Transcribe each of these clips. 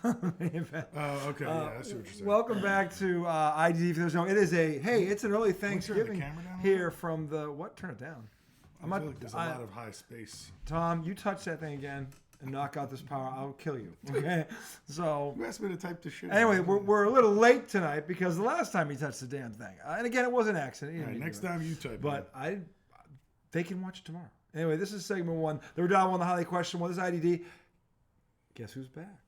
Main event. Oh, okay. Yeah, I see what you're saying. Welcome back to IDD. If there's no, it is it's an early Thanksgiving down here from the what? Turn it down. I feel like there's a lot of high space. Tom, you touch that thing again and knock out this power, I'll kill you. Okay, so You asked me to type this shit. anyway, we're a little late tonight because the last time he touched the damn thing, and again, it was an accident. All right, next time you type. But they can watch it tomorrow. Anyway, this is segment 1. The Redoubt One, the Highly Questionable. This is IDD. Guess who's back?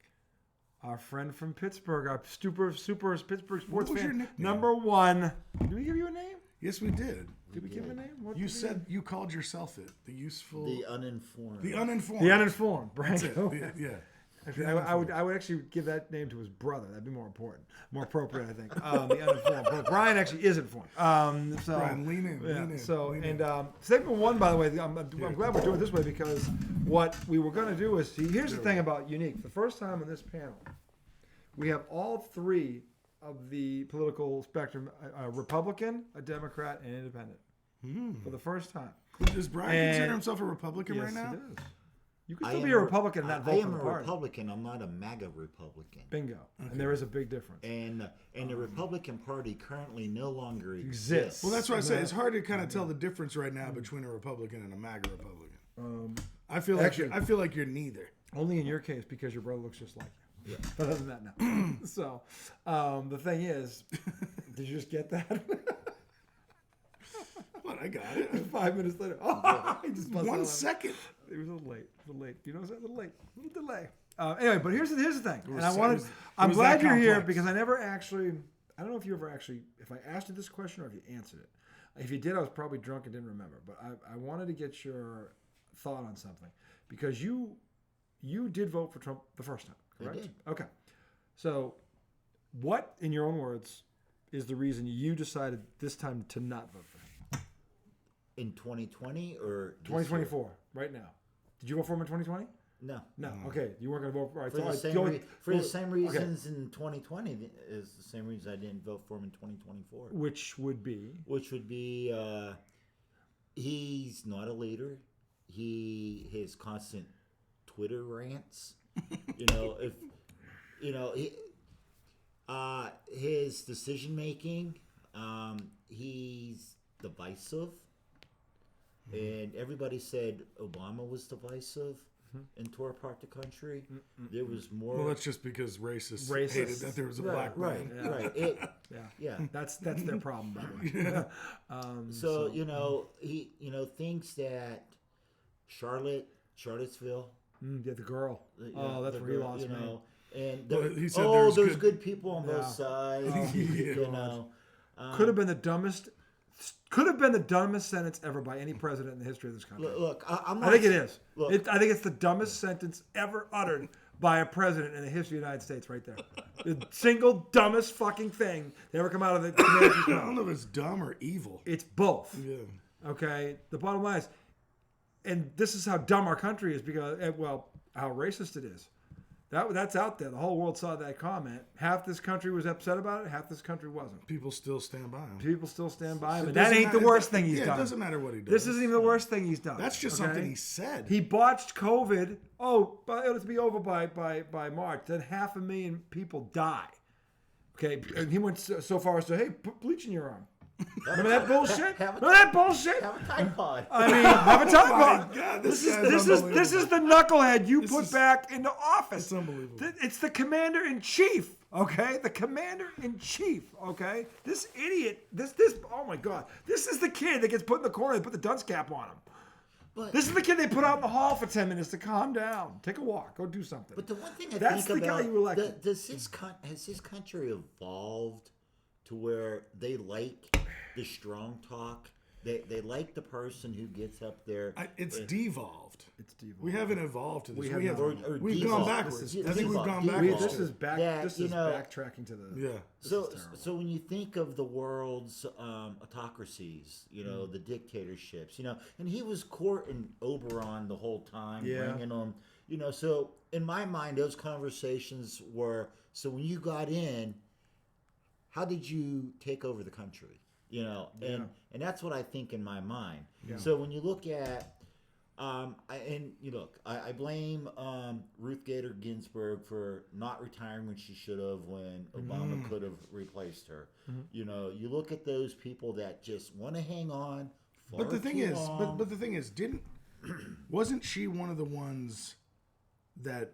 Our friend from Pittsburgh, our super Pittsburgh sports fan, number 1. Did we give you a name? Yes, we did. Did we give him a name? What You said you called yourself it. The uninformed. The uninformed. The uninformed. That's it. Branko. Yeah. Actually, I would actually give that name to his brother. That'd be more important, more appropriate, I think. The uninformed. But Brian actually is informed. Brian, lean in. Yeah. Lean in. So lean and in. segment 1, by the way, I'm glad we're doing it this way because what we were going to do is here's the thing about Unique. The first time on this panel, we have all 3 of the political spectrum: a Republican, a Democrat, and Independent. For the first time. Does Brian consider himself a Republican right now? Yes, he does. You can still be a Republican and not vote for the party. I am a Republican. I'm not a MAGA Republican. Bingo. Okay. And there is a big difference. And the Republican Party currently no longer exists. Well, that's what I say. It's hard to kind of tell the difference right now between a Republican and a MAGA Republican. I feel like you're neither. Only in your case because your brother looks just like you. Yeah. But other than that, no. So the thing is, did you just get that? What? I got it. 5 minutes later. Oh, I just 1 second. It was a little late. You know, it was a little late. A little delay. Anyway, but here's the thing. And I'm glad you're here because I never actually, I don't know if you ever actually, if I asked you this question or if you answered it. If you did, I was probably drunk and didn't remember. But I wanted to get your thought on something because you did vote for Trump the first time, correct? I did. Okay. So what, in your own words, is the reason you decided this time to not vote for him? In 2020 or 2024, right now. Did you vote for him in 2020? No. No. Okay. You weren't going to vote for him. For the same reasons in 2020 is the same reason I didn't vote for him in 2024. Which would be? He's not a leader. His constant Twitter rants. His decision making. He's divisive. And everybody said Obama was divisive and tore apart the country. There was more. Well, that's just because racists hated that there was a black man. Right. Yeah. That's their problem, by the way. So he thinks that Charlottesville. The girl. That's where he lost me. And he said those good people on both sides. Could have been the dumbest. Could have been the dumbest sentence ever by any president in the history of this country. Look, I think it is. I think it's the dumbest sentence ever uttered by a president in the history of the United States right there. The single dumbest fucking thing that ever come out of the commander's mouth. I don't know if it's dumb or evil. It's both. Yeah. Okay? The bottom line is, and this is how dumb our country is because, how racist it is. That's out there. The whole world saw that comment. Half this country was upset about it. Half this country wasn't. People still stand by him. And that ain't the worst thing he's done. It doesn't matter what he does. This isn't even the worst thing he's done. That's just something he said. He botched COVID. But it'll be over by March. Then 500,000 people die. Okay, and he went so far as to, hey, put bleach in your arm. Remember that bullshit? Have a Tide Pod. I mean, have a Tide Pod. God, this is the knucklehead you put back into office. It's unbelievable. It's the commander-in-chief, okay? The commander-in-chief, okay? This idiot, oh my God. This is the kid that gets put in the corner and put the dunce cap on him. But this is the kid they put out in the hall for 10 minutes to calm down. Take a walk. Go do something. But the one thing That's think the about, guy you elected. has this country evolved to where they like the strong talk? They like the person who gets up there. It's devolved. It's devolved. We haven't evolved to this. We've gone backwards. I think we've gone backwards. This is backtracking to the. Yeah. So when you think of the world's autocracies, the dictatorships, and he was courting Oberon the whole time, bringing them, So in my mind, those conversations were. So when you got in, how did you take over the country? And that's what I think in my mind. Yeah. So when you look at I blame Ruth Bader Ginsburg for not retiring when she should have, when Obama could have replaced her. You look at those people that just want to hang on. But the thing is, wasn't she one of the ones that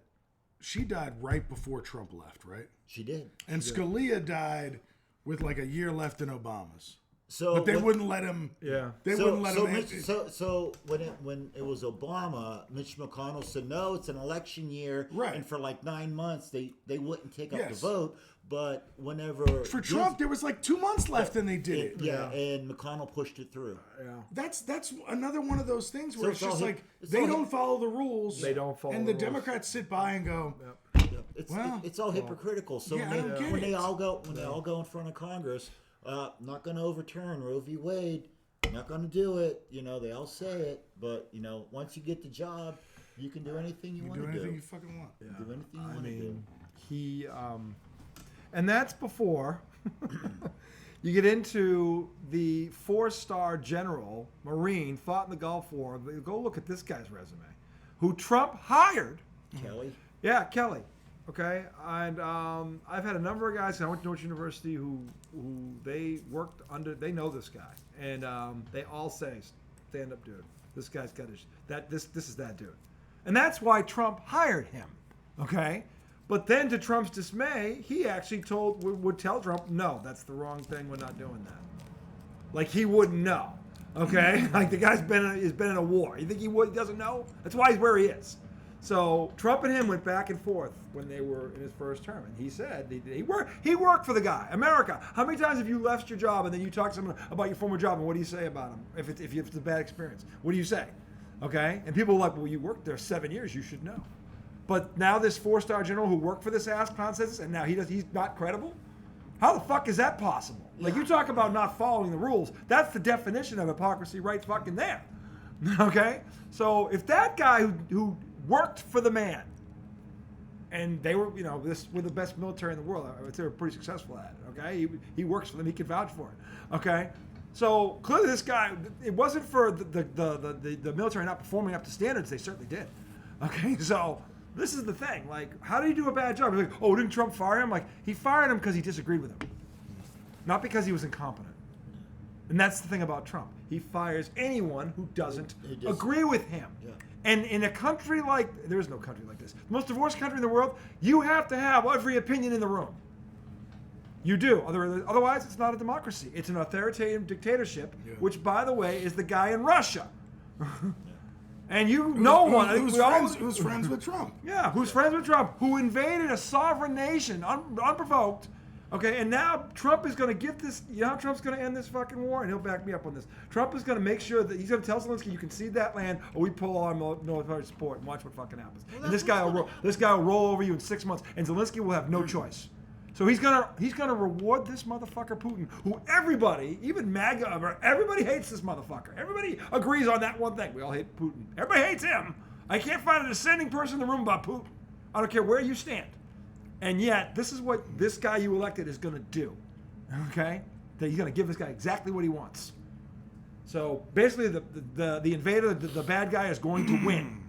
she died right before Trump left, right? She did. And Scalia died with like a year left in Obama's. So, but they wouldn't let him. Yeah, they wouldn't let him. So when it was Obama, Mitch McConnell said no, it's an election year, right? And for like 9 months, they wouldn't take up the vote. But whenever for Trump, there was like 2 months left, and they did it. Yeah, and McConnell pushed it through. Yeah, that's another one of those things where it's just like they don't follow the rules. They don't follow, and the Democrats sit by and go. It's all hypocritical. So when they all go in front of Congress. Not going to overturn Roe v. Wade. Not going to do it. They all say it, but once you get the job, you can do anything you want to do. Do anything you fucking want. Yeah. Do anything you want to do. He, and that's before you get into the 4-star general Marine, fought in the Gulf War. Go look at this guy's resume, who Trump hired. Kelly. Yeah, Kelly. Okay, and I've had a number of guys. I went to Norwich University who they worked under. They know this guy, and they all say, "Stand up, dude. This guy's got his this is that dude," and that's why Trump hired him. Okay, but then to Trump's dismay, he actually would tell Trump, "No, that's the wrong thing. We're not doing that." Like he wouldn't know. Okay, like the guy's been in a war. You think he doesn't know? That's why he's where he is. So Trump and him went back and forth when they were in his first term, and he said he worked for the guy. America, how many times have you left your job and then you talk to someone about your former job, and what do you say about him if it's a bad experience? What do you say? Okay, and people are like, well, you worked there 7 years, you should know. But now this 4-star general who worked for this ass clown says this, and now he's not credible. How the fuck is that possible? Yeah. Like you talk about not following the rules, that's the definition of hypocrisy right fucking there. Okay, so if that guy who worked for the man, and they were, we're the best military in the world. I would say we're pretty successful at it. Okay, he works for them. He can vouch for it. Okay, so clearly this guy, it wasn't for the military not performing up to standards. They certainly did. Okay, so this is the thing. Like, how did he do a bad job? Like, oh, didn't Trump fire him? Like, he fired him because he disagreed with him, not because he was incompetent. And that's the thing about Trump. He fires anyone who doesn't agree with him. Yeah. And in a country like, there is no country like this, the most divorced country in the world, you have to have every opinion in the room. You do. Otherwise, it's not a democracy. It's an authoritarian dictatorship, which, by the way, is the guy in Russia. And who's friends with Trump. Yeah, who's friends with Trump, who invaded a sovereign nation unprovoked. Okay, and now Trump is going to give this, how Trump's going to end this fucking war? And he'll back me up on this. Trump is going to make sure that he's going to tell Zelensky, you can cede that land or we pull our military support and watch what fucking happens. Well, and this guy will roll over you in 6 months, and Zelensky will have no choice. So he's gonna reward this motherfucker Putin, who everybody, even MAGA, everybody hates this motherfucker. Everybody agrees on that one thing. We all hate Putin. Everybody hates him. I can't find a dissenting person in the room about Putin. I don't care where you stand. And yet, this is what this guy you elected is going to do, okay? That he's going to give this guy exactly what he wants. So basically, the invader, the bad guy, is going to win.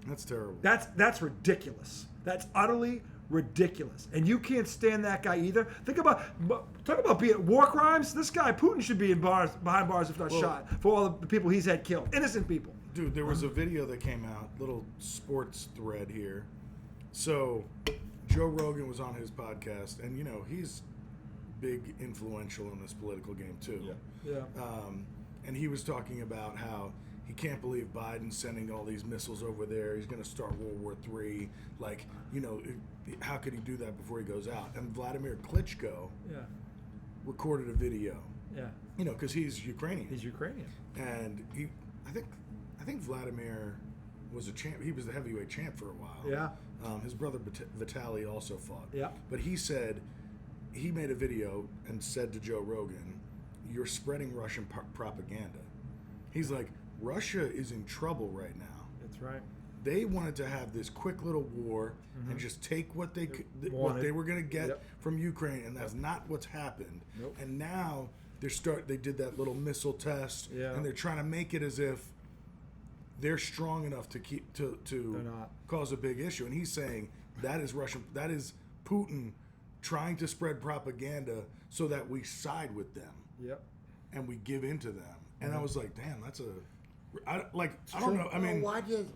That's terrible. That's ridiculous. That's utterly ridiculous. And you can't stand that guy either. Talk about being war crimes. This guy Putin should be behind bars if not shot for all the people he's had killed, innocent people. Dude, there was a video that came out, little sports thread here. So Joe Rogan was on his podcast, and he's big influential in this political game too. Yeah. And he was talking about how he can't believe Biden's sending all these missiles over there. He's going to start World War III. Like, how could he do that before he goes out? And Vladimir Klitschko recorded a video. Yeah. Because he's Ukrainian. He's Ukrainian. And I think Vladimir was a champ. He was the heavyweight champ for a while. Yeah. His brother Vitaly also fought. Yeah. But he said, he made a video and said to Joe Rogan, "You're spreading Russian propaganda." He's like, Russia is in trouble right now. That's right. They wanted to have this quick little war and just take what they were going to get from Ukraine, and that's not what's happened. Nope. And now they did that little missile test, and they're trying to make it as if they're strong enough to keep to cause a big issue. And he's saying that is Russian. That is Putin trying to spread propaganda so that we side with them. Yep. And we give in to them. And I was like, damn, that's I don't know. I mean, why did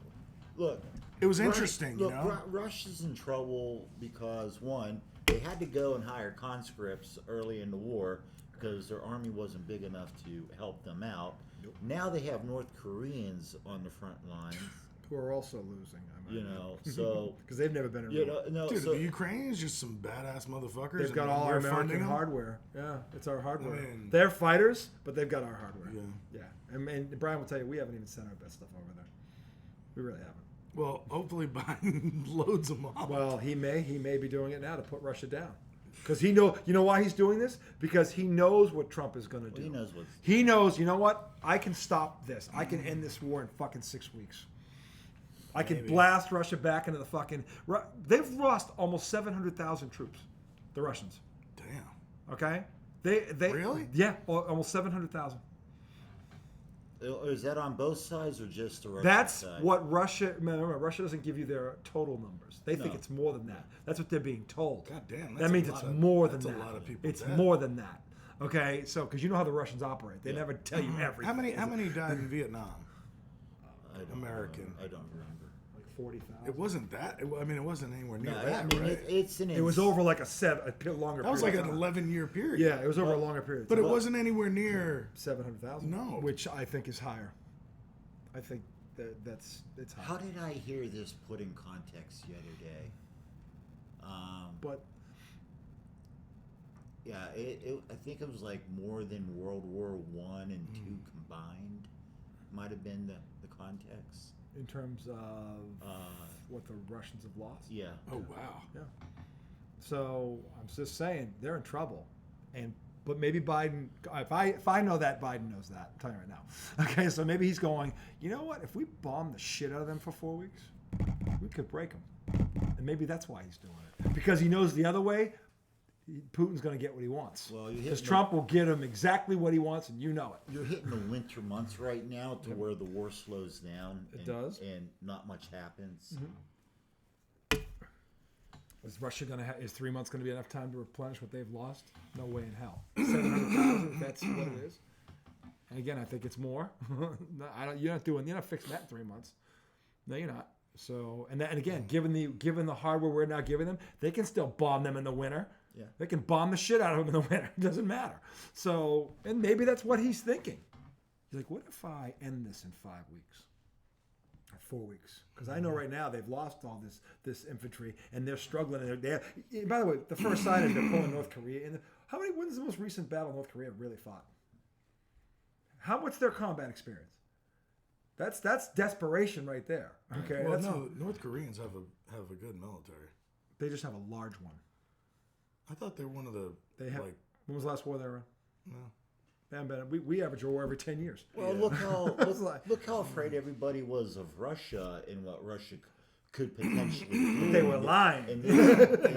look? It was interesting. Look, you know, Russia's in trouble because one, they had to go and hire conscripts early in the war because their army wasn't big enough to help them out. Nope. Now they have North Koreans on the front lines who are also losing. So because they've never been around. Dude, the Ukrainians just some badass motherfuckers. They've got all our American hardware. Yeah, it's our hardware. I mean, they're fighters, but they've got our hardware. Yeah. And Brian will tell you, we haven't even sent our best stuff over there. We really haven't. Well, hopefully Biden loads them up. Well, he may be doing it now to put Russia down. Because you know why he's doing this? Because he knows what Trump is going to do. He knows, you know what? I can stop this. I can end this war in fucking 6 weeks. I can blast Russia back into the fucking... They've lost almost 700,000 troops, the Russians. Damn. Okay? They Really? Yeah, almost 700,000. Is that on both sides or just the Russian That's side? what Russia... Remember, Russia doesn't give you their total numbers. They think it's more than that. That's what they're being told. God damn. That means it's more than that. That's a lot of people. It's more than that. Okay? So, because you know how the Russians operate. They never tell you everything. How many died in Vietnam? American. I don't remember. 40,000. It wasn't that. It wasn't anywhere near No, that, I mean, right? It was over like a longer. That was period like an 11-year period. Yeah, it was over a longer period. But it wasn't anywhere near 700,000. No, which I think is higher. I think it's higher. How did I hear this put in context the other day? But yeah, I think it was like more than World War I and II combined. Might have been the context. In terms of what the Russians have lost? Yeah. Oh, wow. Yeah. So I'm just saying they're in trouble, but maybe Biden. If I know that, Biden knows that. I'm telling you right now. Okay, so maybe he's going. You know what? If we bomb the shit out of them for 4 weeks, we could break them, and maybe that's why he's doing it because he knows the other way. Putin's going to get what he wants. Well, because Trump will get him exactly what he wants, and you know it. You're hitting the winter months right now to where the war slows down. It does. And not much happens. Mm-hmm. Is Russia going to is 3 months going to be enough time to replenish what they've lost? No way in hell. 700,000, that's what it is. And again, I think it's more. You're not fixing that in 3 months. No, you're not. So, and again, given the hardware we're now giving them, they can still bomb them in the winter. Yeah. They can bomb the shit out of them in the winter. It doesn't matter. So, and maybe that's what he's thinking. He's like, what if I end this in 5 weeks or 4 weeks? Because I know right now they've lost all this infantry and they're struggling. And by the way, the first sign is they're pulling North Korea in. When's the most recent battle North Korea really fought? What's their combat experience? That's desperation right there. Okay. Well, no, North Koreans have a good military. They just have a large one. I thought they were one of the. When was the last war they were in? No. We average a war every 10 years. Well, look how afraid everybody was of Russia and what Russia could potentially do. They were lying. And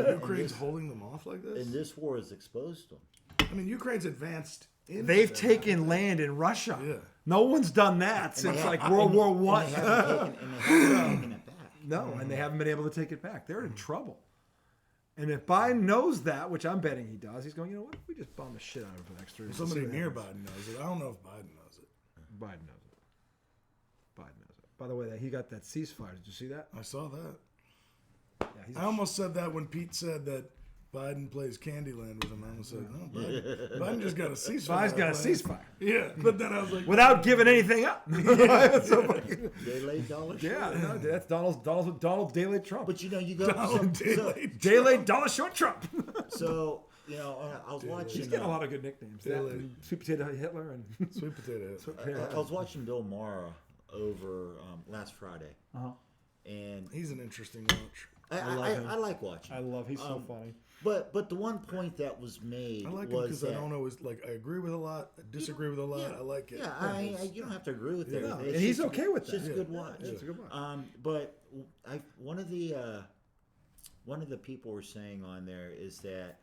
Ukraine's holding them off like this? And this war has exposed them. I mean, Ukraine's advanced. They've taken land in Russia. Yeah. No one's done that since World War I. And they haven't taken it back. No, and they haven't been able to take it back. They're in trouble. And if Biden knows that, which I'm betting he does, he's going, you know what? If we just bomb the shit out of him for the next 3 years. Somebody near Biden knows it. I don't know if Biden knows it. Biden knows it. Biden knows it. By the way, he got that ceasefire. Did you see that? I saw that. Yeah, I almost said that when Pete said that Biden plays Candyland with him. I almost said, no, Biden just got a ceasefire. Biden's got a ceasefire. Yeah, but then I was like... Without giving anything up. Daylight dollar short. Yeah, no, that's Donald Daylight Trump. But you know, you go... Daylight Dollar Short Trump. So, you know, I was watching... He's getting a lot of good nicknames. Sweet Potato Hitler and... Sweet Potato Hitler. I was watching Bill Maher over last Friday. Uh-huh. And he's an interesting watch. I like watching. He's so funny. But the one point that was made I like was him because I don't always I agree with a lot, I disagree with a lot. I like it. Yeah, you don't have to agree with it. everything. And he's okay with that. It's just a good watch. Yeah, it's a good watch. But one of the people were saying on there is that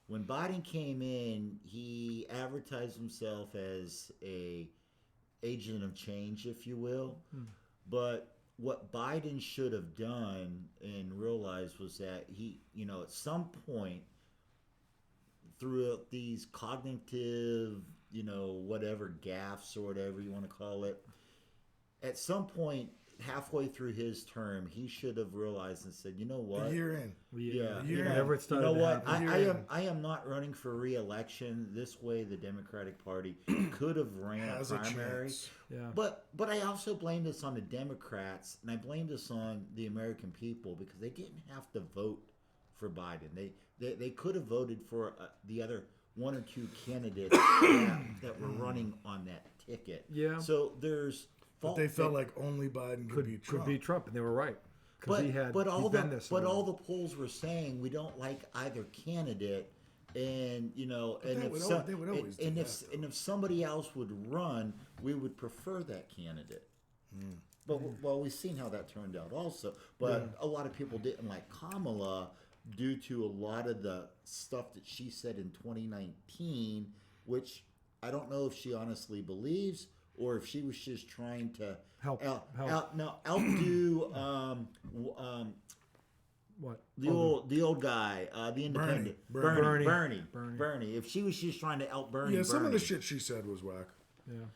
when Biden came in, he advertised himself as a agent of change, if you will. But what Biden should have done and realized was that he, at some point through these cognitive, whatever gaffes or whatever you want to call it, at some point halfway through his term, he should have realized and said, you know what? A year in. Yeah. Whenever it started You know to what? happen. I am not running for re-election. This way, the Democratic Party could have ran Has a a primary. chance. Yeah. But I also blame this on the Democrats, and I blame this on the American people because they didn't have to vote for Biden. They could have voted for the other one or two candidates that were running on that ticket. Yeah. So there's But fault they felt like only Biden could beat Trump. Could beat Trump, and they were right. But all the polls were saying we don't like either candidate, and if somebody else would run, we would prefer that candidate. But we've seen how that turned out also. But a lot of people didn't like Kamala due to a lot of the stuff that she said in 2019, which I don't know if she honestly believes or if she was just trying to outdo what the old guy, the Independent, Bernie. If she was just trying to out Bernie, some of the shit she said was whack. Yeah.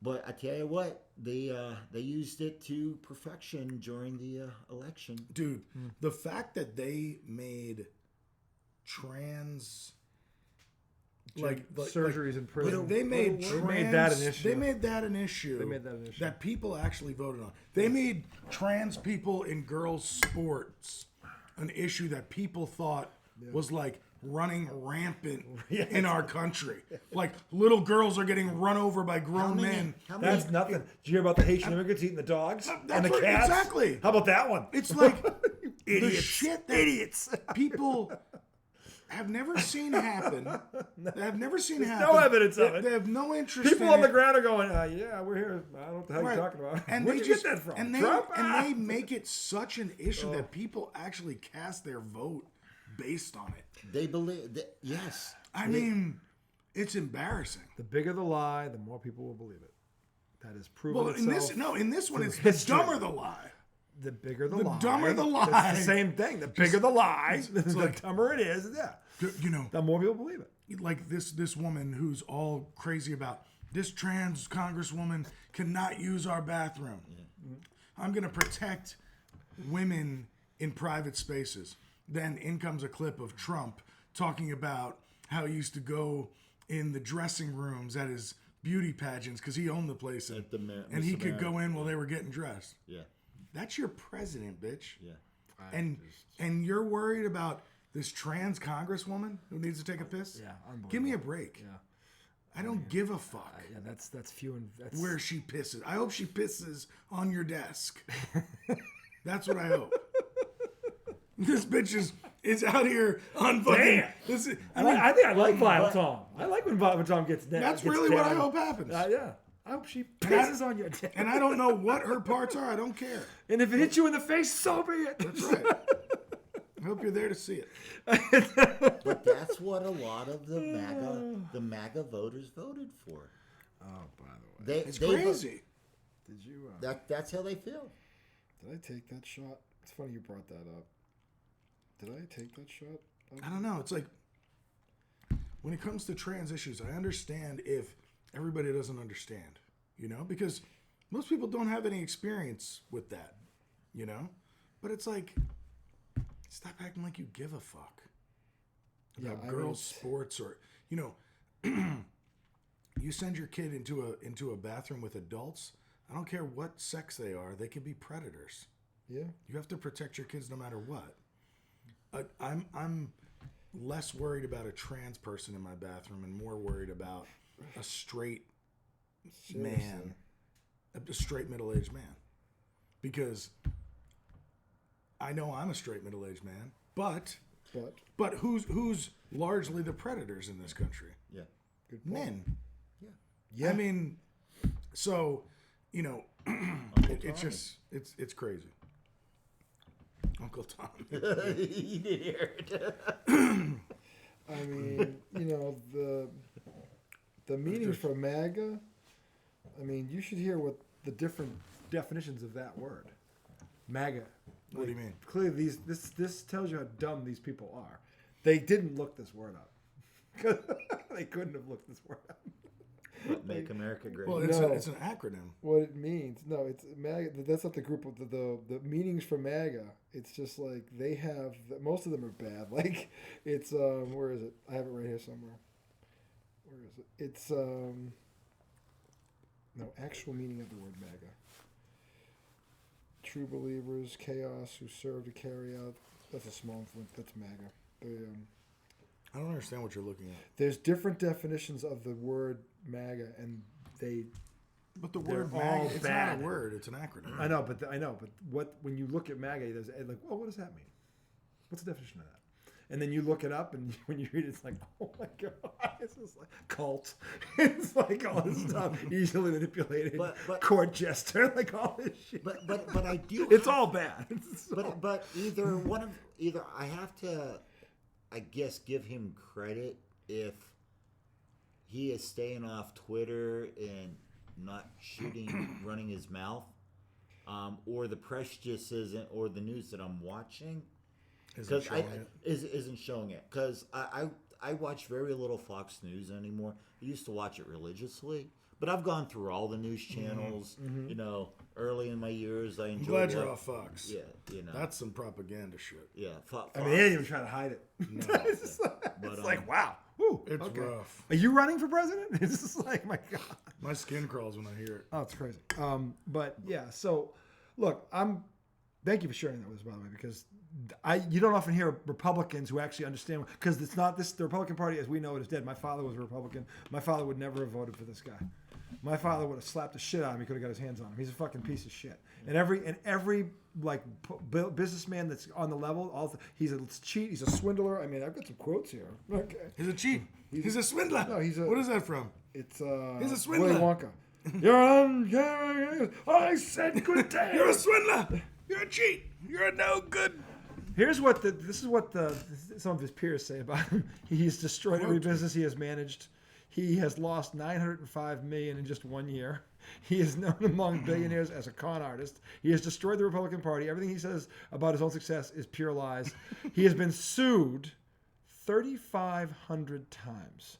But I tell you what, they used it to perfection during the election. Dude, the fact that they made trans surgeries in prison. They made that an issue. They made that an issue that people actually voted on. They made trans people in girls' sports an issue that people thought was like running rampant in our country. Like little girls are getting run over by grown men. That's nothing. Did you hear about the Haitian immigrants eating the dogs and the cats? Exactly. How about that one? It's like idiots. The shit that idiots. People have never seen happen. They have never seen happen. No evidence of it. They have no interest. People on the ground are going, "Yeah, we're here." I don't know what the hell you're talking about. And where'd you get that from? And Trump? They make it such an issue that people actually cast their vote based on it. They believe that, yes. I mean, it's embarrassing. The bigger the lie, the more people will believe it. That is proven Well, itself. in this one, it's history. the dumber the lie. The bigger the lie. The dumber the lie. It's the same thing. The bigger the lie, the dumber it is. Yeah. The more people believe it. Like this woman who's all crazy about this trans congresswoman cannot use our bathroom. Yeah. I'm going to protect women in private spaces. Then in comes a clip of Trump talking about how he used to go in the dressing rooms at his beauty pageants because he owned the place and he could go in while they were getting dressed. Yeah. That's your president, bitch. Yeah. And you're worried about this trans congresswoman who needs to take a piss? Yeah, unbelievable. Give me a break. Yeah. I don't give a fuck. Yeah, that's few and that's where she pisses. I hope she pisses on your desk. That's what I hope. This bitch is out here on fucking. I think I like Violent Tom. I like when Violent Tom gets down. That's really what I hope happens. Yeah. I hope she pisses on your desk. And I don't know what her parts are. I don't care. And if it hits you in the face, so be it. That's right. I hope you're there to see it. But that's what a lot of the MAGA voters voted for. Oh, by the way, it's crazy. Did you? That's how they feel. Did I take that shot? It's funny you brought that up. Did I take that shot? I don't know. It's like when it comes to trans issues, I understand if everybody doesn't understand, because most people don't have any experience with that, But it's like, stop acting like you give a fuck about girls' sports or, you send your kid into a bathroom with adults. I don't care what sex they are; they can be predators. Yeah, you have to protect your kids no matter what. I'm less worried about a trans person in my bathroom and more worried about a straight man, a straight middle-aged man, because I know I'm a straight middle-aged man, but who's largely the predators in this country? Yeah, good point. Men. Yeah. I mean, so it's crazy. Uncle Tom. You did hear it. I mean, the meeting for MAGA. I mean, you should hear what the different definitions of that word, MAGA. What do you mean? Clearly, this tells you how dumb these people are. They didn't look this word up. They couldn't have looked this word up. What, Make America Great. Well, No. it's an acronym. What it means? No, it's MAGA. That's not the group of the meanings for MAGA. It's just like they have. Most of them are bad. Like it's where is it? I have it right here somewhere. Where is it? It's no actual meaning of the word MAGA. True believers, chaos, who serve to carry out. That's a small influence. That's MAGA. They, I don't understand what you're looking at. there's different definitions of the word MAGA, and they. But the They're word all MAGA, it's bad. not a word, it's an acronym. I know, but what when you look at MAGA, there's like, oh, what does that mean? What's the definition of that? And then you look it up, and when you read it, it's like, oh my god, it's just like cult. It's like all this stuff, easily manipulated, But- court jester, like all this shit. But I do. It's all bad. It's all- But either I have to, I guess, give him credit if he is staying off Twitter and not running his mouth, or the press just isn't, or the news that I'm watching Isn't showing it. isn't showing it. Because I watch very little Fox News anymore. I used to watch it religiously. But I've gone through all the news channels. You know, early in my years, I I'm enjoyed. glad you're off Fox. Yeah, you know. That's some propaganda shit. Yeah, I mean, they didn't even try to hide it. No. It's But, like, wow. Woo, It's okay. rough. Are you running for president? It's just like, my god. My skin crawls when I hear it. Oh, it's crazy. But yeah, so look, thank you for sharing that with us, by the way, because you don't often hear Republicans who actually understand, because it's not this, the Republican Party as we know it is dead. My father was a Republican. My father would never have voted for this guy. My father would have slapped the shit out of him. He could have got his hands on him. He's a fucking piece of shit. And every like businessman that's on the level, he's a cheat. He's a swindler. I mean, I've got some quotes here. Okay. He's a cheat. He's a swindler. No, he's a- What is that from? It's He's a swindler. Willy Wonka. You're on. I said good day. You're a swindler. You're a cheat. You're a no good. Here's what some of his peers say about him. He's destroyed every business he has managed. He has lost $905 million in just 1 year. He is known among billionaires as a con artist. He has destroyed the Republican Party. Everything he says about his own success is pure lies. He has been sued 3,500 times.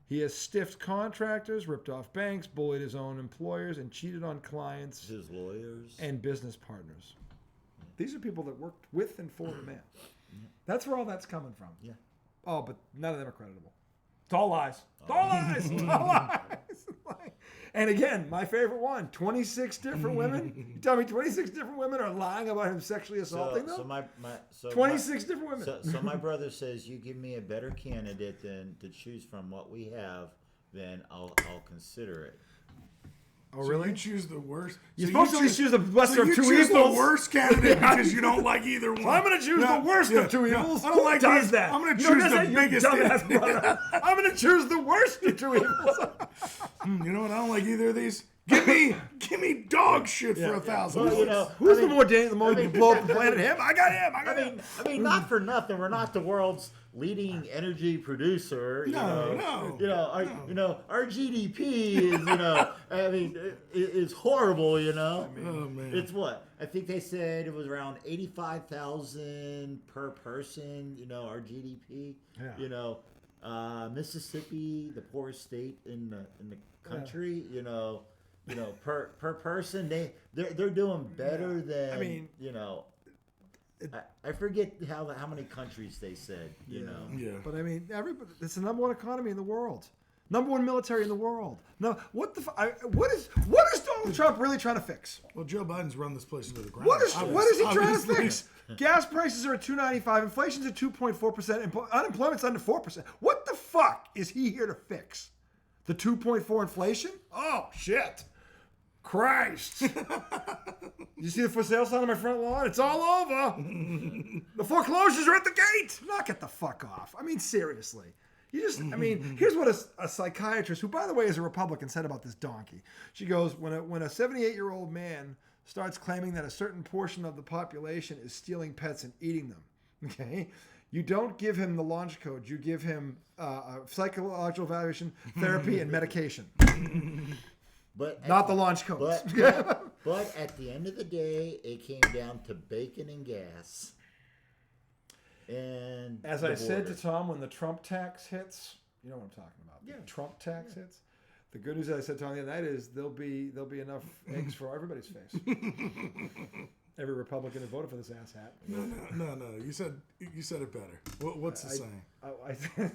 He has stiffed contractors, ripped off banks, bullied his own employers, and cheated on clients his lawyers and business partners. These are people that worked with and for the man. That's where all that's coming from. Yeah. Oh, but none of them are creditable. It's all lies. It's all lies. It's all lies. And again, my favorite one, 26 different women. You tell me 26 different women are lying about him sexually assaulting them? 26 different women. So my brother says, you give me a better candidate than to choose from what we have, then I'll consider it. Oh, So really? you choose the worst. You're so supposed to at least choose the lesser so of you two choose evils. the worst candidate because you don't like either one. I'm going to choose the worst of two evils. I don't like Who does these. that? I'm going to You know choose what the I say? You biggest. dumbass brother. I'm going to choose the worst of two evils. You know what? I don't like either of these. Give me dog shit for $1,000. Well, you know, Who's the more dangerous? The more you blow up the planet? Him? I got him. I mean, not for nothing. We're not the world's leading energy producer. Our GDP is, is horrible. You know, Oh man. it's what I think they said it was around 85,000 per person. You know, our GDP. Yeah. You know, Mississippi, the poorest state in the country. Yeah. Per person, they're doing better than. I mean, I forget how many countries they said. You know. Yeah. But I mean, everybody. It's the number one economy in the world. Number one military in the world. No, what is Donald Trump really trying to fix? Well, Joe Biden's run this place into the ground. What is he trying to Obviously. fix? Gas prices are at $2.95. Inflation's at 2.4%. Unemployment's under 4%. What the fuck is he here to fix? The 2.4 inflation? Oh shit! Christ! You see the for sale sign on my front lawn? It's all over. The foreclosures are at the gate. Knock it the fuck off. I mean, seriously. Here's what a psychiatrist, who by the way is a Republican, said about this donkey. She goes, when a 78-year-old man starts claiming that a certain portion of the population is stealing pets and eating them, okay? You don't give him the launch code. You give him psychological evaluation, therapy, and medication. But Not the launch codes. But at the end of the day, it came down to bacon and gas. And as I said to Tom, when the Trump tax hits, you know what I'm talking about. Yeah. The Trump tax hits. The good news, as I said to Tom the other night, is there'll be enough eggs for everybody's face. Every Republican who voted for this asshat. No. You said it better. What's the saying?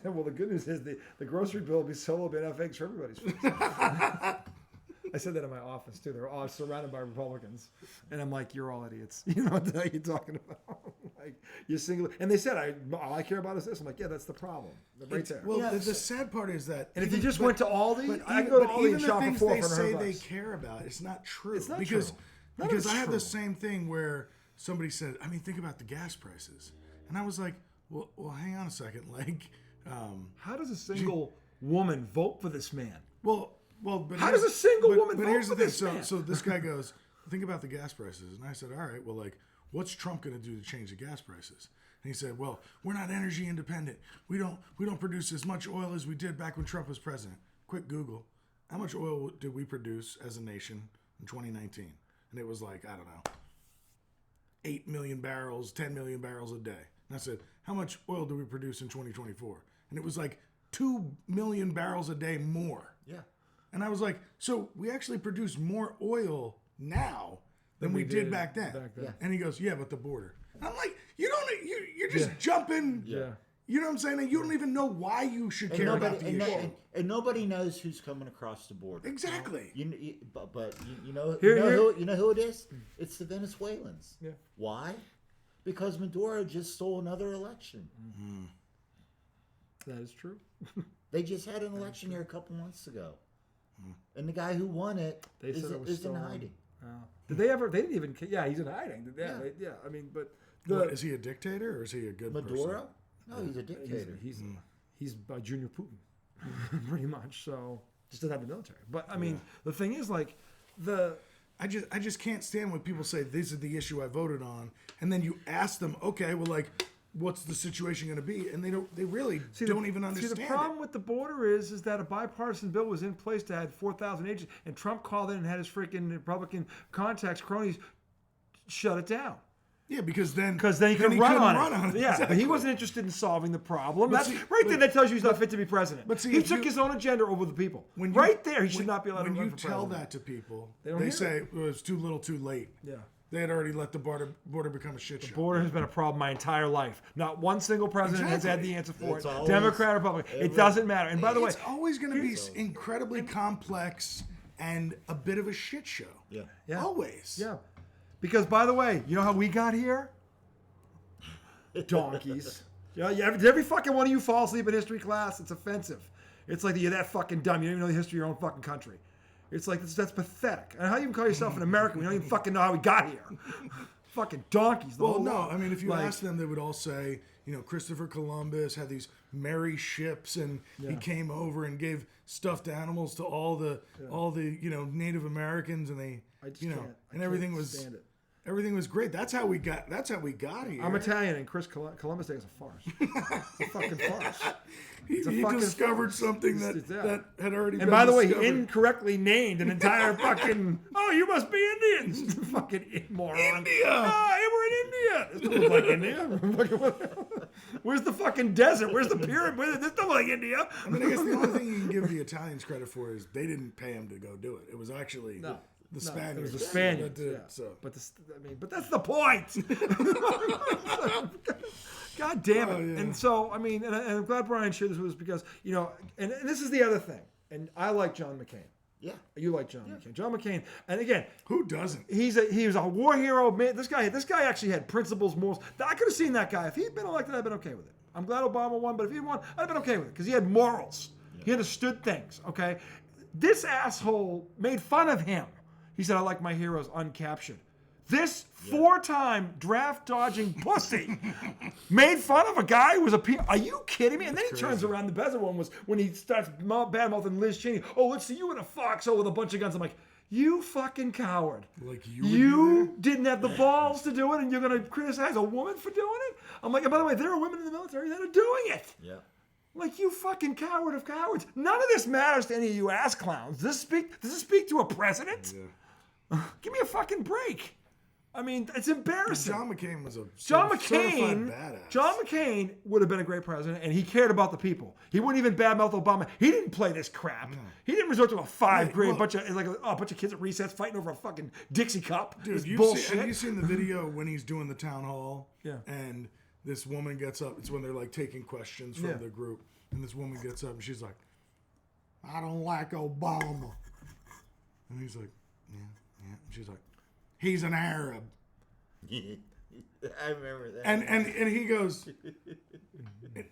Well, the good news is the grocery bill will be so there'll be enough eggs for everybody's face. I said that in my office too. They're all surrounded by Republicans, and I'm like, "You're all idiots." You know what the hell you're talking about? Like you're single. And they said, "All I care about is this." I'm like, "Yeah, that's the problem, right there." Well, the sad part is that. And if you just went to Aldi, I go to Aldi and shop for $400. Even the things they say they care about, it's not true. It's not because true. because I had the same thing where somebody said, "I mean, think about the gas prices," and I was like, "Well, hang on a second. Like, how does a single woman vote for this man?" But how does a single woman vote here's for the this thing. man? So this guy goes, think about the gas prices. And I said, all right, well, like, what's Trump going to do to change the gas prices? And he said, well, we're not energy independent. We don't produce as much oil as we did back when Trump was president. Quick Google. How much oil did we produce as a nation in 2019? And it was like, I don't know, 8 million barrels, 10 million barrels a day. And I said, how much oil do we produce in 2024? And it was like 2 million barrels a day more. Yeah. And I was like, so we actually produce more oil now than we did back then. Yeah. And he goes, yeah, but the border. And I'm like, you're just jumping. Yeah. You know what I'm saying? And you don't even know why you should care about the issue. And nobody knows who's coming across the border. Exactly. You know who it is? It's the Venezuelans. Yeah. Why? Because Maduro just stole another election. Mm-hmm. That is true. They just had an election here a couple months ago. And the guy who won it is in hiding. Did they ever? They didn't even. Yeah, he's in hiding. Yeah. I mean, but is he a dictator or is he a good Maduro? person? No, he's a dictator. He's Junior Putin, pretty much. So just doesn't have the military. But I mean, the thing is, like I just can't stand when people say this is the issue I voted on, and then you ask them, okay, well, like, what's the situation going to be? And they really don't even understand. See, the problem with the border is that a bipartisan bill was in place to add 4,000 agents, and Trump called in and had his freaking Republican contacts, cronies, shut it down. Yeah, because then he could run on it. Yeah, exactly. but he wasn't interested in solving the problem. That's see, right there. That tells you he's not fit to be president. But see, he took his own agenda over the people. He should not be allowed to run for president. When you tell that to people, they say well, it's too little, too late. Yeah. They had already let the border become a shit show. The border has been a problem my entire life. Not one single president has had the answer for it. Always, Democrat, Republican. It doesn't matter. And by the way, it's always going to be incredibly complex and a bit of a shit show. Yeah. Always. Yeah. Because, by the way, you know how we got here? Donkeys. Every fucking one of you fall asleep in history class. It's offensive. It's like you're that fucking dumb. You don't even know the history of your own fucking country. It's like that's pathetic. And how you can call yourself an American when you don't even fucking know how we got here? Fucking donkeys. I mean, if you ask them, they would all say, Christopher Columbus had these merry ships, and he came over and gave stuffed animals to all the Native Americans, and they everything was everything was great. That's how we got here. I'm Italian, and Columbus Day is a farce. It's a fucking farce. He discovered something that had already been discovered. And by the way, he incorrectly named an entire fucking, you must be Indians. Fucking moron. India. We're in India. This doesn't look like India. Where's the fucking desert? Where's the pyramid? This doesn't look like India. I mean, I guess the only thing you can give the Italians credit for is they didn't pay him to go do it. It was actually the Spaniards. It was the Spaniards. So. But that's the point. God damn it. Yeah. And so, I mean, and I'm glad Brian shared this with us because, and this is the other thing. And I like John McCain. Yeah. You like John McCain. John McCain, and again, who doesn't? He was a war hero. Man, this guy actually had principles, morals. I could have seen that guy. If he'd been elected, I'd been okay with it. I'm glad Obama won, but if he won, I'd have been okay with it because he had morals. Yeah. He understood things, okay? This asshole made fun of him. He said, I like my heroes uncaptured. This 4-time draft-dodging pussy made fun of a guy who was Are you kidding me? And then he turns around. The best one was when he starts bad-mouthing Liz Cheney. Oh, let's see you in a foxhole with a bunch of guns. I'm like, you fucking coward. Like you didn't have the balls to do it, and you're going to criticize a woman for doing it? I'm like, and by the way, there are women in the military that are doing it. Yeah. Like, you fucking coward of cowards. None of this matters to any of you ass clowns. Does this speak to a president? Yeah. Give me a fucking break. I mean, it's embarrassing. John McCain was a John certified McCain, badass. John McCain would have been a great president, and he cared about the people. He wouldn't even badmouth Obama. He didn't play this crap. No. He didn't resort to a five-grade bunch of kids at recess fighting over a fucking Dixie cup. Dude, have you seen the video when he's doing the town hall? Yeah. And this woman gets up. It's when they're like taking questions from the group, and this woman gets up and she's like, "I don't like Obama," and he's like, "Yeah." And she's like, "He's an Arab." I remember that. And he goes,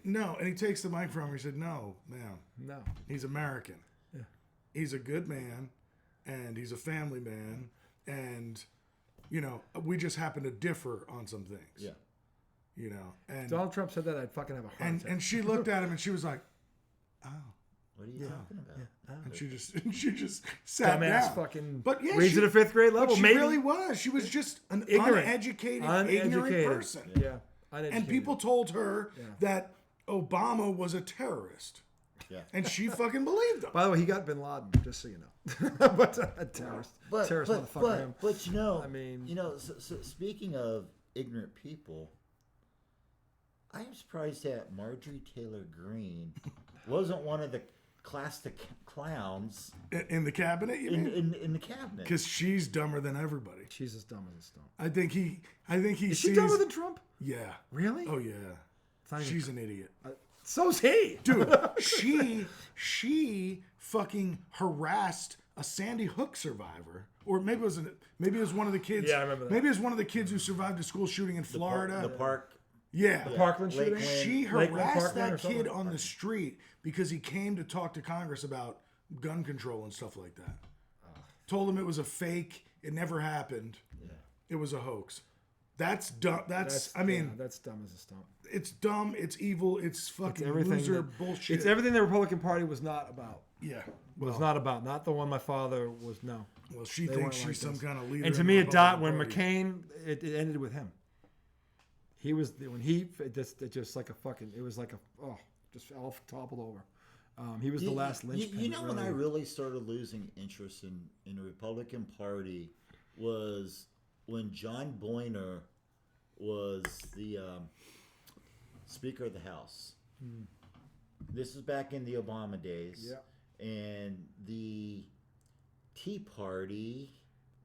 "No," and he takes the mic from her. He said, "No, ma'am. No. He's American. Yeah. He's a good man, and he's a family man, and we just happen to differ on some things." Yeah. And Donald Trump said that, I'd fucking have a heart attack. And she looked at him and she was like, "Oh." What are you talking about? Yeah. And she just sat Dumbass down. fucking but yeah, raised at a fifth grade level. But she maybe. really was. She was just an Ignorant. ignorant person. Yeah. Uneducated. And people told her that Obama was a terrorist. Yeah. And she fucking believed them. By the way, he got Bin Laden, just so you know. But a terrorist motherfucker. But I mean, so speaking of ignorant people, I am surprised that Marjorie Taylor Greene wasn't one of the class clowns in the cabinet, you mean? In the cabinet. Because she's dumber than everybody. she's as dumb as a stone. I think he Is sees... she dumber than Trump? Yeah. Really? Oh, yeah. She's an idiot. So's he. Dude, she fucking harassed a Sandy Hook survivor. Or maybe it was one of the kids. Yeah, I remember that. Maybe it was one of the kids who survived a school shooting in Florida. The park. Yeah. The Parkland shooting? She Lakeland harassed Parkland or that something? kid on the street because he came to talk to Congress about gun control and stuff like that. Told him it was a fake. It never happened. Yeah. It was a hoax. That's dumb. That's dumb as a stump. It's dumb. It's evil. It's fucking loser bullshit. It's everything the Republican Party was not about. Yeah. Was not about. Not the one my father was. No. Well, she thinks she's some kind of leader. And to in me, the when Republican McCain, it ended with him. He was it just like a fucking. It was like just all toppled over. He was the last linchpin. When I really started losing interest in the Republican Party was when John Boehner was the Speaker of the House. This is back in the Obama days. Yeah. And the Tea Party,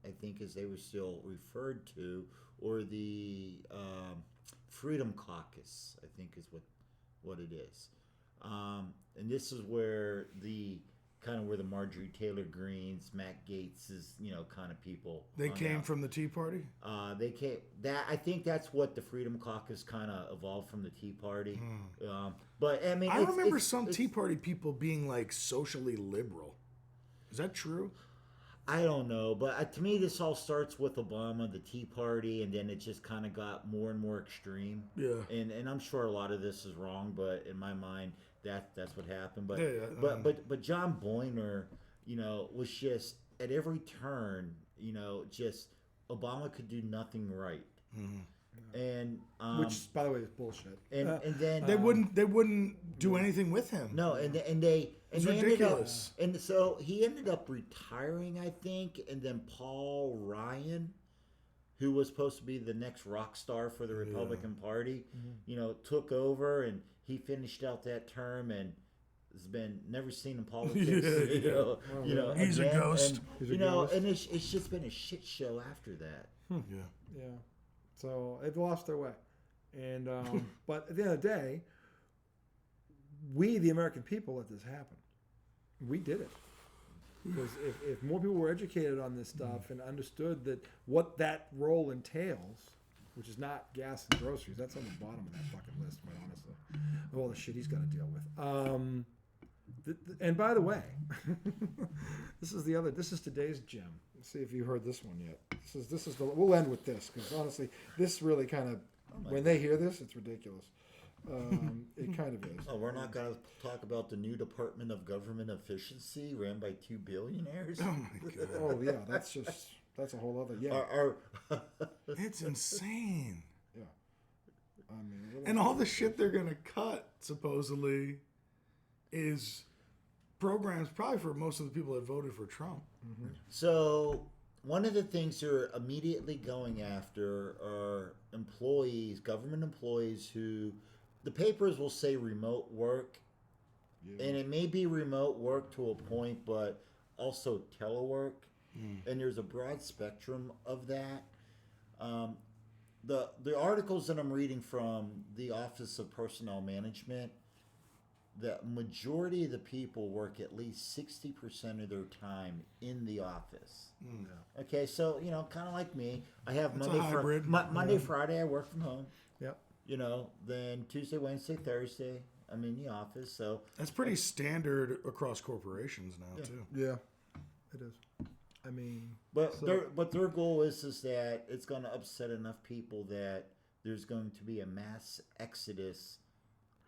I think as they were still referred to, or the Freedom Caucus, I think is what it is. And this is where the Marjorie Taylor Greenes, Matt Gaetz's, kind of people. They came from the Tea Party? They came. I think that's what the Freedom Caucus kind of evolved from the Tea Party. But I mean, I remember some Tea Party people being like socially liberal. Is that true? I don't know, but to me, this all starts with Obama, the Tea Party, and then it just kind of got more and more extreme. Yeah. And I'm sure a lot of this is wrong, but in my mind, that's what happened. But but John Boehner, was just at every turn, just Obama could do nothing right. Mm-hmm. And which, by the way, is bullshit. And then they wouldn't do anything with him. No, and they ridiculous. Ended up, and so he ended up retiring, I think, and then Paul Ryan, who was supposed to be the next rock star for the Republican Party, took over, and he finished out that term and has been never seen in politics. He's again. a ghost. And it's just been a shit show after that. Yeah. So they've lost their way, and but at the end of the day, we, the American people, let this happen. We did it because if more people were educated on this stuff and understood that what that role entails, which is not gas and groceries, that's on the bottom of that fucking list, quite honestly, of all the shit he's got to deal with. And by the way, this is today's gem. Let's see if you heard this one yet. We'll end with this because honestly, this really kind of when they hear this, it's ridiculous. It kind of is. Oh, we're not going to talk about the new Department of Government Efficiency ran by 2 billionaires. Oh my god. Oh yeah, that's a whole other It's insane. Yeah. I mean, and all the shit they're gonna cut supposedly is programs probably for most of the people that voted for Trump. So one of the things they're immediately going after are employees, government employees who the papers will say remote work, and it may be remote work to a point, but also telework, and there's a broad spectrum of that. The articles that I'm reading from the Office of Personnel Management, the majority of the people work at least 60% of their time in the office. Okay, so kind of like me, I have Monday, Friday I work from home. Yep. Then Tuesday, Wednesday, Thursday I'm in the office. So that's pretty standard across corporations now too. Yeah, it is. I mean, but their goal is that it's going to upset enough people that there's going to be a mass exodus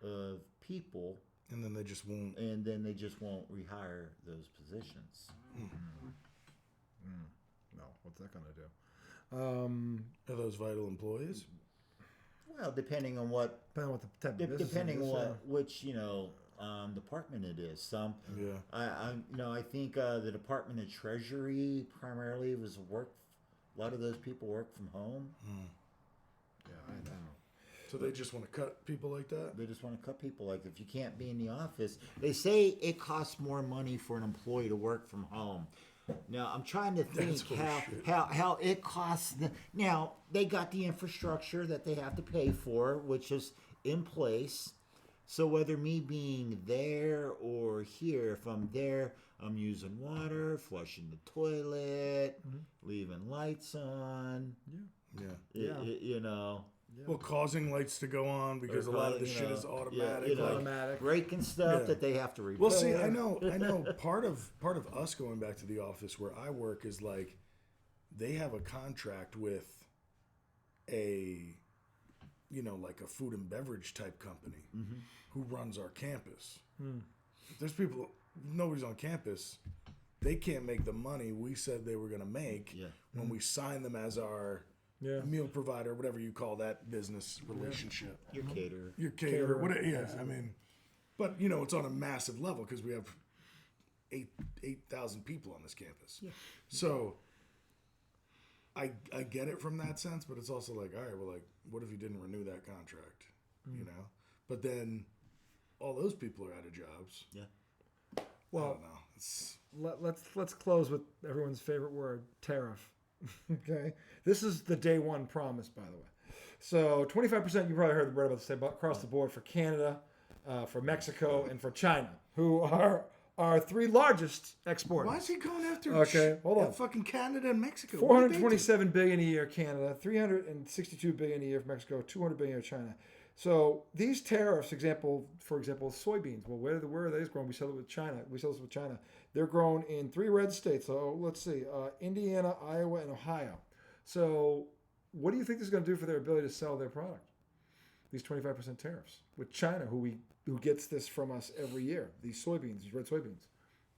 of people. And then they just won't. And then they just won't rehire those positions. No, what's that going to do? Are those vital employees? Well, depending on the type of business. Depending on which department it is. Some. Yeah. I think the Department of Treasury primarily was work. A lot of those people work from home. Yeah, I know. So they just want to cut people like that? They just want to cut people like if you can't be in the office. They say it costs more money for an employee to work from home. Now I'm trying to think how it costs. Now they got the infrastructure that they have to pay for, which is in place. So whether me being there or here, if I'm there, I'm using water, flushing the toilet, leaving lights on. Well, causing lights to go on because a lot of the shit is automatic. Automatic. Breaking stuff that they have to repair. Well, see, I know. Part of us going back to the office where I work is like they have a contract with a, like a food and beverage type company who runs our campus. If there's nobody's on campus. They can't make the money we said they were going to make when we sign them as our meal provider, whatever you call that business relationship. Your caterer. Your caterer. I mean, but it's on a massive level because we have 8,000 people on this campus. Yeah. So I get it from that sense, but it's also like, all right, well, like, what if you didn't renew that contract? But then all those people are out of jobs. Yeah. Well, I don't know. Let's close with everyone's favorite word, tariff. Okay, this is the day one promise, by the way. So 25%, you probably heard about this across the board for Canada, for Mexico, and for China, who are our three largest exporters. Why is he going after? Hold on. Fucking Canada and Mexico. $427 billion a year, Canada. $362 billion a year for Mexico. $200 billion a year, China. So these tariffs, for example, soybeans. Well, where are these grown? We sell it with China. They're grown in 3 red states. So let's see, Indiana, Iowa, and Ohio. So what do you think this is going to do for their ability to sell their product? These 25% tariffs with China, who gets this from us every year. These soybeans, these red soybeans,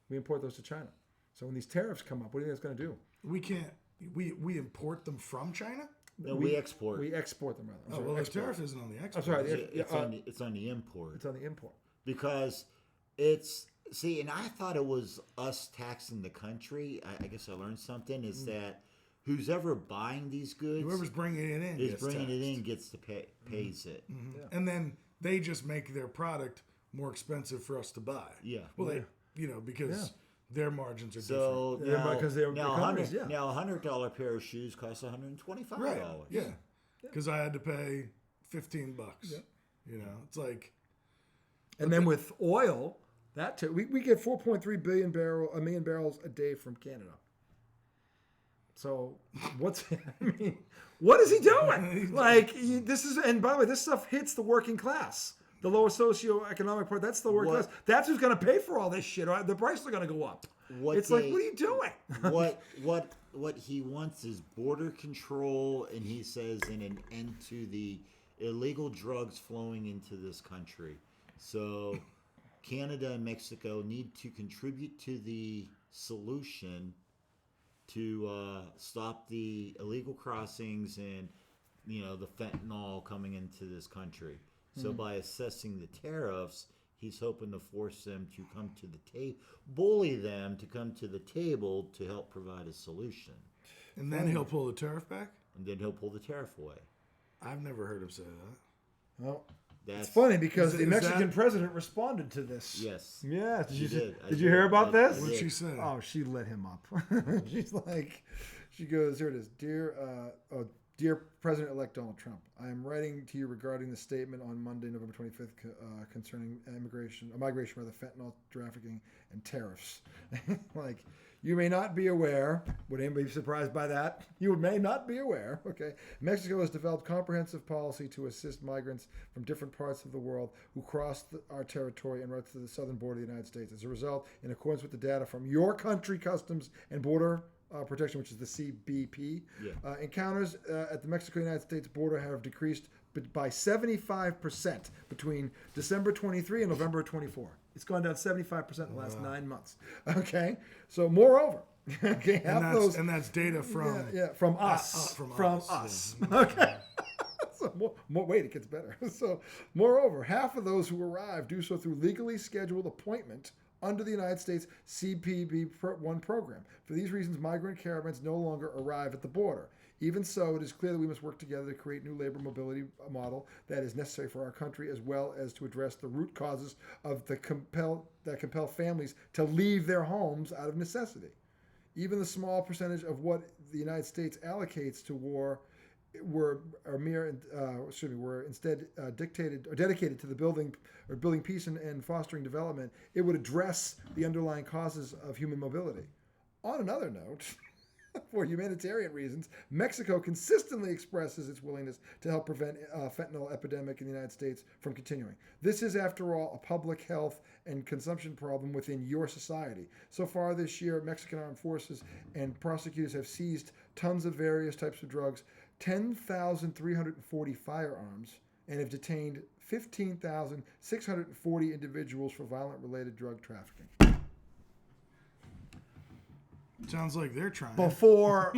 we import those to China. So when these tariffs come up, what do you think it's going to do? We can't. We import them from China. No, we export. We export them rather. The tariff isn't on the export. I'm sorry, it's on the import. It's on the import because and I thought it was us taxing the country. I guess I learned something is that who's ever buying these goods, whoever's bringing it in, gets to pays it, and then they just make their product more expensive for us to buy. Yeah. Well, because their margins are so different. Because they're now $100 pair of shoes costs $125. Right. Yeah. Because I had to pay $15. Yeah. It's like. And then with oil, we get 4.3 million barrels a day from Canada. So what is he doing? And by the way, this stuff hits the working class. The lower socioeconomic part, that's the working class. That's who's going to pay for all this shit. Right? The prices are going to go up. What are you doing? what he wants is border control, and he says an end to the illegal drugs flowing into this country. So Canada and Mexico need to contribute to the solution to stop the illegal crossings and the fentanyl coming into this country. So by assessing the tariffs, he's hoping to force them to come to the table, bully them to come to the table to help provide a solution. And then he'll pull the tariff back? And then he'll pull the tariff away. I've never heard him say that. Well, That's, it's funny because the is Mexican that- president responded to this. Yes. Yeah. She did. I Did you hear about this? What'd she say? Oh, she lit him up. She's like, she goes, here it is. Dear President-elect Donald Trump, I am writing to you regarding the statement on Monday, November 25th, concerning migration, fentanyl trafficking and tariffs. Like, you may not be aware. Would anybody be surprised by that? You may not be aware. Okay. Mexico has developed comprehensive policy to assist migrants from different parts of the world who cross our territory and route to the southern border of the United States. As a result, in accordance with the data from your country Customs and Border Protection, which is the CBP, encounters at the Mexico-United States border have decreased by 75% between December 23 and November 24. It's gone down 75% in the last 9 months. Okay, so moreover, okay, and that's data from from us, from us. Yeah. Okay. So wait, it gets better. So, moreover, half of those who arrive do so through legally scheduled appointment under the United States CBP-1 program. For these reasons, migrant caravans no longer arrive at the border. Even so, it is clear that we must work together to create new labor mobility model that is necessary for our country, as well as to address the root causes of that compel families to leave their homes out of necessity. Even the small percentage of what the United States allocates to war were instead dedicated to the building peace and fostering development. It would address the underlying causes of human mobility. On another note, for humanitarian reasons, Mexico consistently expresses its willingness to help prevent fentanyl epidemic in the United States from continuing. This is, after all, a public health and consumption problem within your society. So far this year, Mexican armed forces and prosecutors have seized tons of various types of drugs, 10,340 firearms, and have detained 15,640 individuals for violent-related drug trafficking. Sounds like they're trying. Before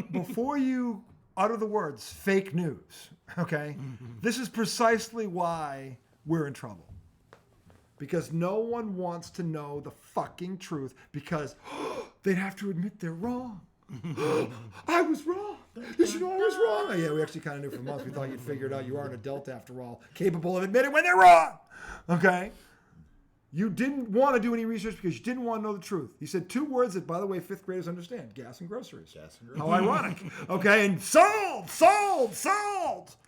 you utter the words fake news, okay? This is precisely why we're in trouble. Because no one wants to know the fucking truth because they'd have to admit they're wrong. I was wrong. Did you know I was wrong? Oh, yeah, we actually kind of knew for months. We thought you'd figured out you are an adult after all, capable of admitting when they're wrong. Okay? You didn't want to do any research because you didn't want to know the truth. You said two words that, by the way, fifth graders understand. Gas and groceries. Gas and groceries. How ironic. Okay, and sold.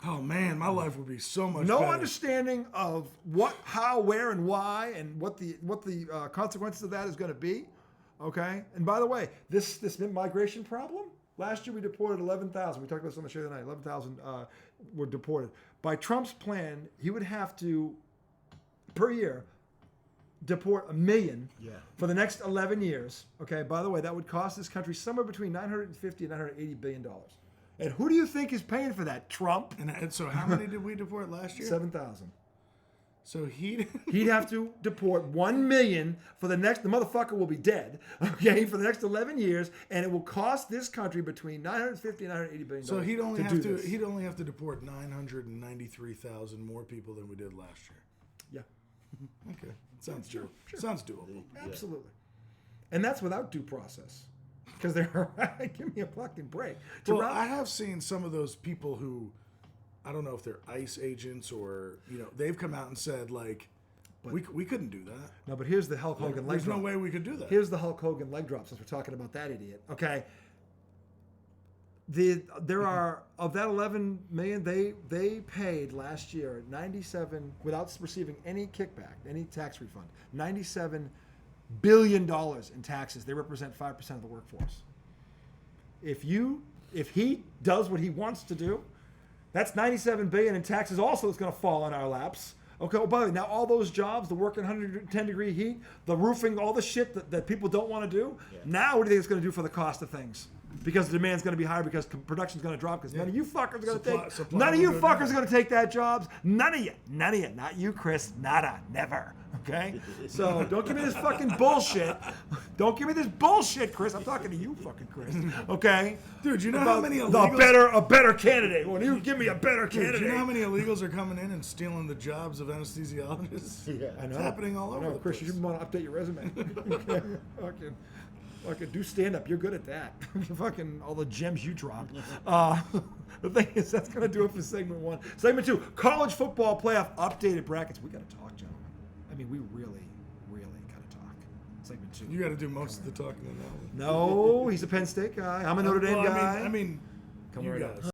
Oh, man, my life would be so much No better. understanding of what, how, where, and why, and what the consequences of that is going to be. Okay, and by the way, this migration problem. Last year we deported 11,000. We talked about this on the show the other night. 11,000 were deported. By Trump's plan, he would have to, per year, deport 1 million for the next 11 years. Okay, by the way, that would cost this country somewhere between $950 and $980 billion. And who do you think is paying for that? Trump. And so how many did we deport last year? 7,000. So he'd have to deport 1 million for the motherfucker will be dead, okay, for the next 11 years, and it will cost this country between $950 and $980 billion. So he'd only have to deport 993,000 more people than we did last year. Yeah. Okay. Sounds doable. Sure. Sounds doable. Absolutely. And that's without due process. Because they're give me a fucking break. Well, I have seen some of those people who, I don't know if they're ICE agents or, they've come out and said, like, we couldn't do that. No, but here's the Hulk Hogan leg drop. There's no way we could do that. Here's the Hulk Hogan leg drop, since we're talking about that idiot. Okay. There are, of that 11 million, they paid last year 97, without receiving any kickback, any tax refund, $97 billion in taxes. They represent 5% of the workforce. If he does what he wants to do, that's $97 billion in taxes also that's going to fall on our laps. Okay, by the way, now all those jobs, the work in 110-degree heat, the roofing, all the shit that people don't want to do, now what do you think it's going to do for the cost of things? Because the demand's going to be higher, because production's going to drop, because none of you fuckers are going to take. None of you fuckers are going to take that jobs. None of you. Not you, Chris. Nada. Never. Okay? So don't give me this fucking bullshit. Don't give me this bullshit, Chris. I'm talking to you, fucking Chris. Okay? Dude, you know how many illegals... A better candidate. Well, you give me a better candidate. Do you know how many illegals are coming in and stealing the jobs of anesthesiologists? Yeah, I know. It's happening all over the Chris, place. you want to update your resume. Okay. Fucking do stand up. You're good at that. Fucking all the gems you drop. The thing is, that's gonna do it for segment 1. Segment 2, college football playoff updated brackets. We gotta talk, gentlemen. I mean, we really, really gotta talk. Segment 2. You got to do most of the talking in that one. No, he's a Penn State guy. I'm a Notre Dame guy. I mean, Come you right guys. up.